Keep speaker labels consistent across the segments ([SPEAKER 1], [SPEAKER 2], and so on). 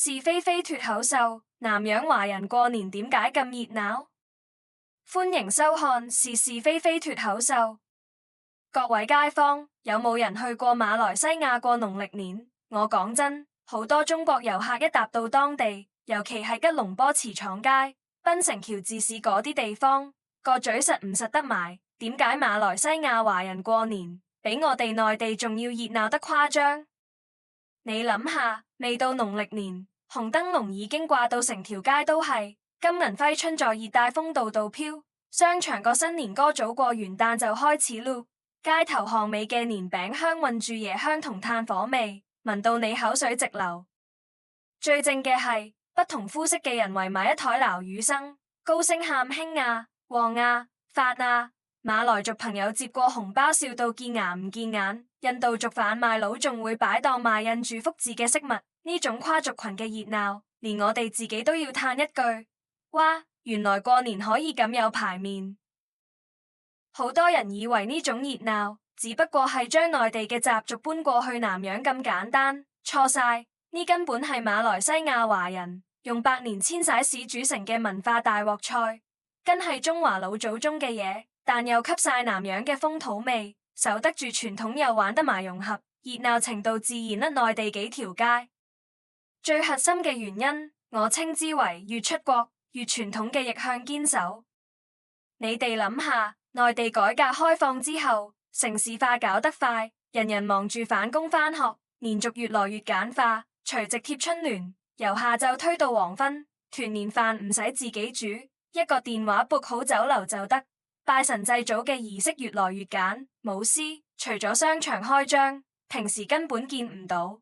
[SPEAKER 1] 是非非脫口秀，南洋華人過年點解咁熱鬧？歡迎收看是非非脫口秀。各位街坊，有冇人去過馬來西亞過農曆年？我講真，好多中國遊客一踏到當地，尤其係吉隆坡茨廠街、檳城喬治市嗰啲地方，個嘴實唔實得埋。點解馬來西亞華人過年比我哋內地仲要熱鬧得誇張？你諗下，未到農曆年，紅燈籠已經掛到成條街都係，金銀揮春在熱帶風度度飄，商場個新年歌早過元旦就開始嚕，街頭巷尾嘅年餅香混住椰香同炭火味，聞到你口水直流。最正嘅係，不同膚色嘅人圍埋一台撈魚生，高聲喊興啊、旺啊、發啊。馬來族朋友接過紅包笑到見牙唔見眼，印度族販賣佬仲會擺檔賣印住福字嘅飾物。呢種跨族群嘅熱鬧，連我哋自己都要嘆一句：哇！原來過年可以咁有排面。好多人以為呢種熱鬧只不過係將內地嘅習俗搬過去南洋咁簡單，錯晒。呢根本係馬來西亞華人用百年遷徙史煮成嘅文化大鑊菜，真係中華老祖宗嘅嘢。但又吸晒南洋嘅風土味，守得住傳統又玩得埋融合，熱鬧程度自然甩內地幾條街。最核心嘅原因，我稱之為越出國越傳統嘅逆向堅守。你哋諗下，內地改革開放之後，城市化搞得快，人人忙住返工返學，年俗越來越簡化，除夕貼春聯，由下晝推到黃昏，團年飯唔使自己煮，一個電話 book 好酒樓就得。拜神祭祖嘅儀式越來越簡，舞獅除咗商場開張，平時根本見唔到。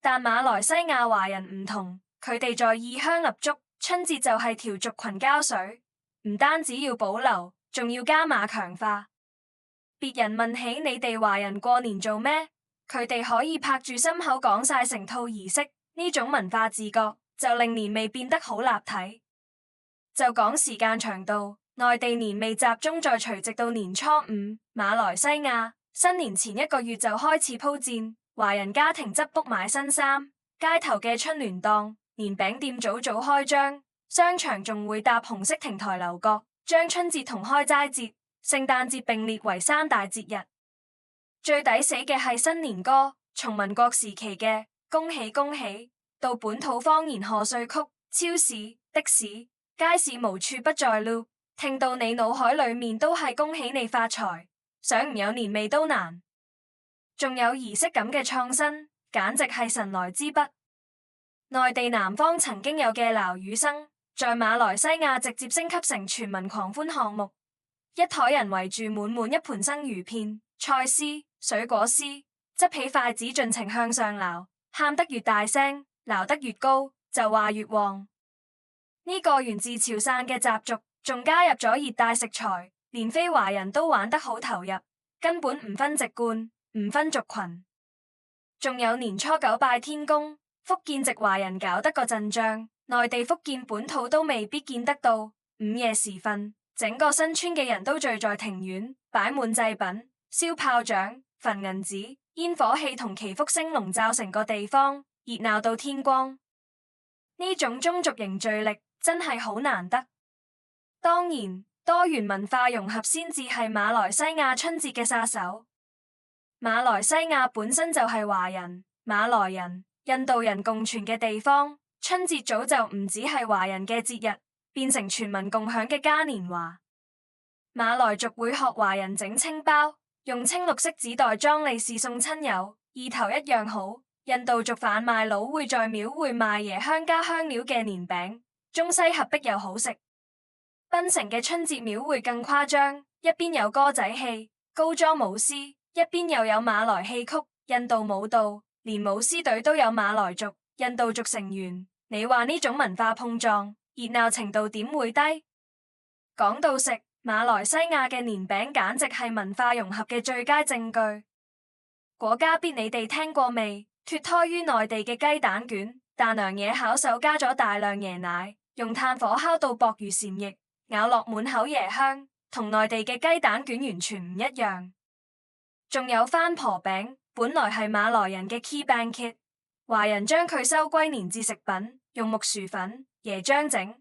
[SPEAKER 1] 但馬來西亞華人唔同，佢哋在異鄉立足，春節就係條族群膠水，唔單止要保留，仲要加碼強化。別人問起你哋華人過年做咩，佢哋可以拍住心口講晒成套儀式，呢種文化自覺就令年味變得好立體。就講時間長度。內地年味集中在除夕到年初五，馬來西亞新年前一個月就開始鋪墊，華人家庭執卜買新衫，街頭嘅春聯檔、年餅店早早開張，商場仲會搭紅色亭台樓閣，將春節同開齋節、聖誕節並列為三大節日。最抵死嘅係新年歌，從民國時期嘅恭喜恭喜，到本土方言賀歲曲，超市、的士、街市無處不在嚕。聽到你腦海裏面都係恭喜你發財，想唔有年味都難。仲有儀式感嘅創新，簡直係神來之筆。內地南方曾經有嘅撈魚生，在馬來西亞直接升級成全民狂歡項目，一枱人圍住滿滿一盤生魚片、菜絲、水果絲，執起筷子盡情向上撈，喊得越大聲，撈得越高，就話越旺。呢個源自潮汕嘅習俗。仲加入咗熱帶食材，連非華人都玩得好投入，根本唔分籍貫，唔分族群。仲有年初九拜天公，福建籍華人搞得個陣仗，內地福建本土都未必見得到。午夜時分，整個新村嘅人都聚在庭院，擺滿祭品，燒炮仗、焚銀紙、煙火氣同祈福聲籠罩成個地方，熱鬧到天光。呢種宗族凝聚力真係好難得。當然，多元文化融合先至係馬來西亞春節嘅殺手。馬來西亞本身就係華人、馬來人、印度人共存嘅地方，春節早就唔止係華人嘅節日，變成全民共享嘅嘉年華。馬來族會學華人整青包，用青綠色紙袋裝利是送親友，意頭一樣好。印度族販賣佬會在廟會賣椰香加香料嘅年餅，中西合璧又好食。檳城嘅春節廟會更誇張，一邊有歌仔戲、高裝舞獅，一邊又有馬來戲曲、印度舞蹈，連舞獅隊都有馬來族、印度族成員。你話呢種文化碰撞，熱鬧程度點會低？講到食，馬來西亞嘅年餅簡直係文化融合嘅最佳證據。果家必你哋聽過未？脫胎於內地嘅雞蛋卷，但娘惹巧手加咗大量椰奶，用炭火烤到薄如禪液。咬落滿口椰香，同內地嘅雞蛋卷完全唔一樣。仲有番婆餅，本來係馬來人嘅 key bangkit，華人將佢收歸年節食品，用木薯粉、椰漿整，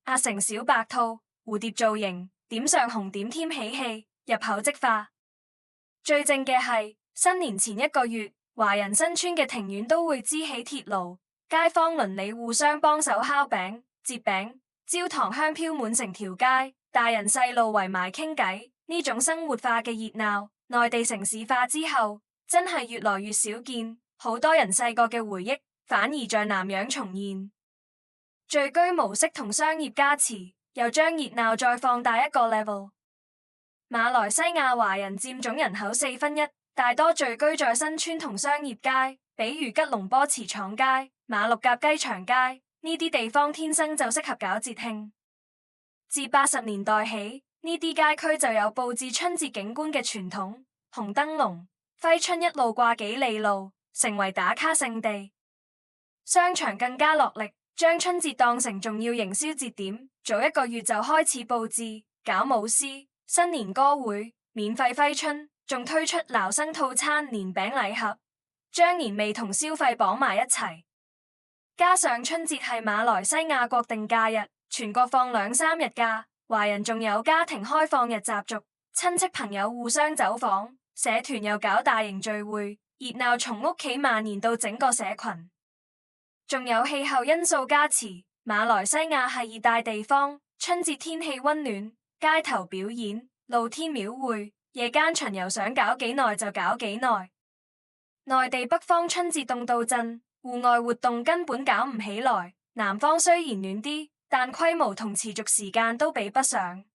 [SPEAKER 1] 壓成小白兔、蝴蝶造型，點上紅點添喜氣，入口即化。最正嘅係，新年前1個月，華人新村嘅庭院都會支起鐵爐，街坊鄰里互相幫手烤餅、折餅，焦糖香飄滿成條街，大人細路圍埋傾偈。呢種生活化嘅熱鬧，內地城市化之後，真係越來越少見。好多人細個嘅回憶，反而在南洋重現。聚居模式同商業加持，又將熱鬧再放大一個 level。馬來西亞華人佔總人口1/4，大多聚居在新村同商業街，比如吉隆坡茨廠街、馬六甲雞場街呢啲地方，天生就適合搞節慶。自80年代起，呢啲街區就有佈置春節景觀嘅傳統，紅燈籠、揮春一路掛幾里路，成為打卡勝地。商場更加落力，將春節當成重要營銷節點，早1個月就開始佈置，搞舞獅、新年歌會、免費揮春，仲推出撈生套餐、年餅禮盒，將年味同消費綁埋一齊。加上春節係馬來西亞國定假日，全國放2-3日假，華人仲有家庭開放日習俗，親戚朋友互相走訪，社團又搞大型聚會，熱鬧從屋企蔓延到整個社群。仲有氣候因素加持，馬來西亞係熱帶地方，春節天氣溫暖，街頭表演、露天廟會、夜間巡遊，想搞幾耐就搞幾耐。內地北方春節凍到震，戶外活動根本搞唔起來。南方雖然暖啲，但規模同持續時間都比不上。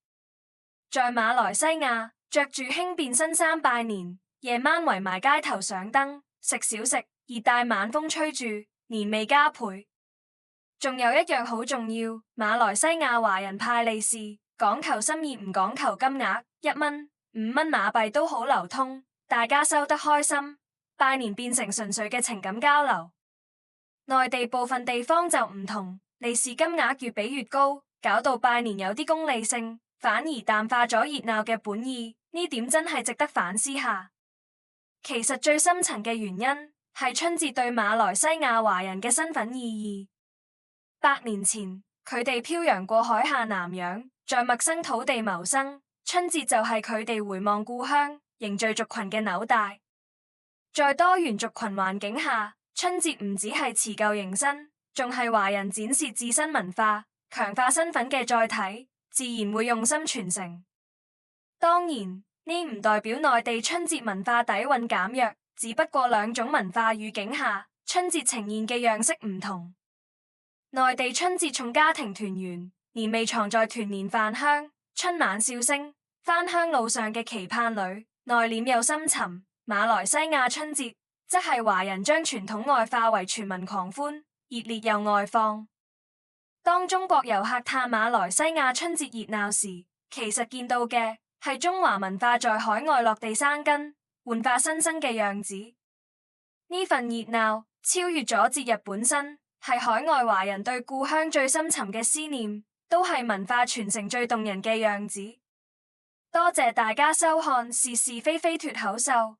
[SPEAKER 1] 在馬來西亞，着住輕便新衫拜年，夜晚圍埋街頭上燈，食小食，熱帶晚風吹住，年味加倍。仲有一樣好重要，馬來西亞華人派利是，講求心意唔講求金額，1蚊、5蚊馬幣都好流通，大家收得開心，拜年變成純粹嘅情感交流。內地部分地方就唔同，利是金額越俾越高，搞到拜年有啲功利性，反而淡化咗熱鬧嘅本意，呢點真係值得反思下。其實最深層嘅原因係春節對馬來西亞華人嘅身份意義。100年前，佢哋漂洋過海下南洋，在陌生土地謀生，春節就係佢哋回望故鄉、凝聚族群嘅紐帶。在多元族群環境下，春節唔只係辭舊迎新，仲係華人展示自身文化、強化身份嘅載體，自然會用心傳承。當然，呢唔代表內地春節文化底蘊減弱，只不過兩種文化語境下，春節呈現嘅樣式唔同。內地春節重家庭團圓，年味藏在團年飯香、春晚笑聲、返鄉路上嘅期盼裏，內斂又深沉。馬來西亞春節則係華人將傳統外化為全民狂歡，熱烈又外放。當中國遊客嘆馬來西亞春節熱鬧時，其實見到嘅係中華文化在海外落地生根，煥發新生嘅樣子。呢份熱鬧超越咗節日本身，係海外華人對故鄉最深沉嘅思念，都係文化傳承最動人嘅樣子。多謝大家收看是是非非脫口秀。